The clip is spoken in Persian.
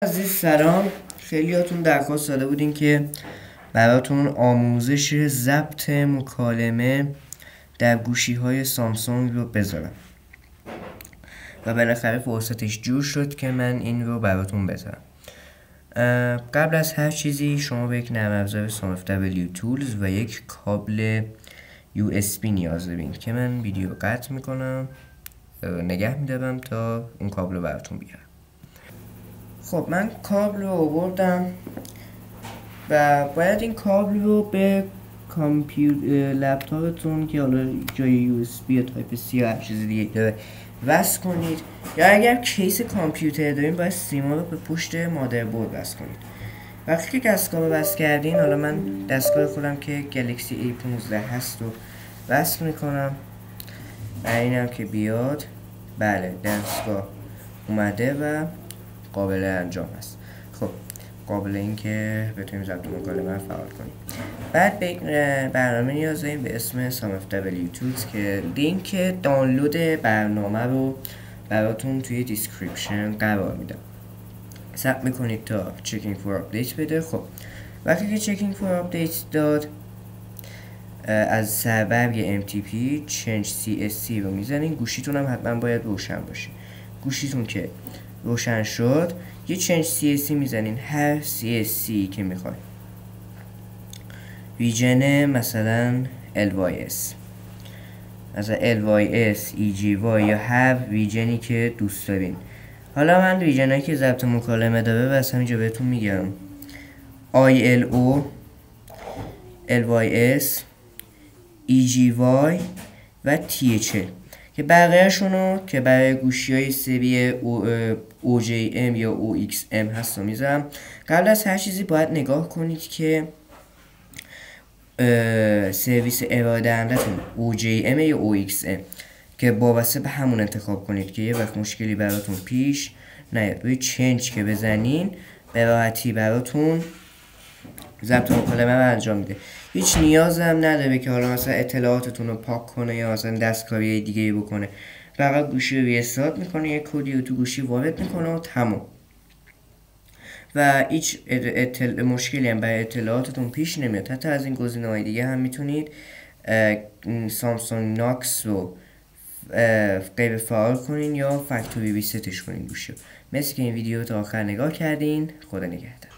عزیز سلام. خیلیاتون درخواست داده بودین که براتون آموزش ضبط مکالمه در گوشی های سامسونگ رو بذارم و بالاخره فرصتش جور شد که من این رو براتون بذارم. قبل از هر چیزی شما به یک نرم افزار SOMFW Tools و یک کابل USB نیاز دارین که من ویدیو قطع میکنم، نگه میدارم تا اون کابل رو براتون بیارم. خب من کابل رو آوردم و باید این کابل رو به لپتاپتون که حالا جای USB یا تایپ C یا هر چیز دیگه داره وصل کنید، یا اگر کیس کامپیوتر دارین باید سیما رو به پشت مادربرد وصل کنید. وقتی که دستگاه رو وصل کردین، حالا من دستگاه خودم که گلکسی A15 هست رو وصل میکنم و اینم که بیاد. بله، دستگاه اومده و قابل انجام هست. خب قابل این که بتونیم ضبط مکالمه رو فعال کنیم. بعد به برنامه نیاز داریم به اسم SOMFW Tools که لینک دانلود برنامه رو براتون توی دیسکریپشن قرار میدم. ثبت میکنید تا checking for update بده. خب وقتی که checking for update داد، از سربرگ MTP change CSC رو میزنین. گوشیتون هم حتما باید روشن باشه. گوشیتون که روشن شد، یه change CSC میزنین، هر CSC که میخواین، ریژن مثلا LYS، مثلا LYS، EGY یا هر ریژنی که دوست دارین. حالا من ریژنایی که ضبط مکالمه داره و همینجا بهتون میگم: ILO، LYS، EGY و THL که بقیه‌شونو که برای گوشی‌های سری OJM یا OXM هست رو میذارم. قبل از هر چیزی باید نگاه کنید که سرویس ارائه دهنده‌تون OJM یا OXM که وابسته به همون انتخاب کنید که یه وقت مشکلی براتون پیش نیاد. روی چنج که بزنین به راحتی براتون ضبط مکالمه رو انجام میده. هیچ نیاز هم نداره که حالا مثلا اطلاعاتتون رو پاک کنه یا مثلا دستکاری دیگه بکنه. فقط گوشی رو ریستارت میکنه، یک کدی رو تو گوشی وارد میکنه و تمام. و هیچ مشکلی هم برای اطلاعاتتون پیش نمیاد. حتی از این گزینه‌های دیگه هم میتونید سامسونگ ناکس رو غیر فعال کنین یا فکتوری ریستش کنین گوشی رو. مرسی که این ویدیو تا آخر نگاه کردین. خدا نگهدار.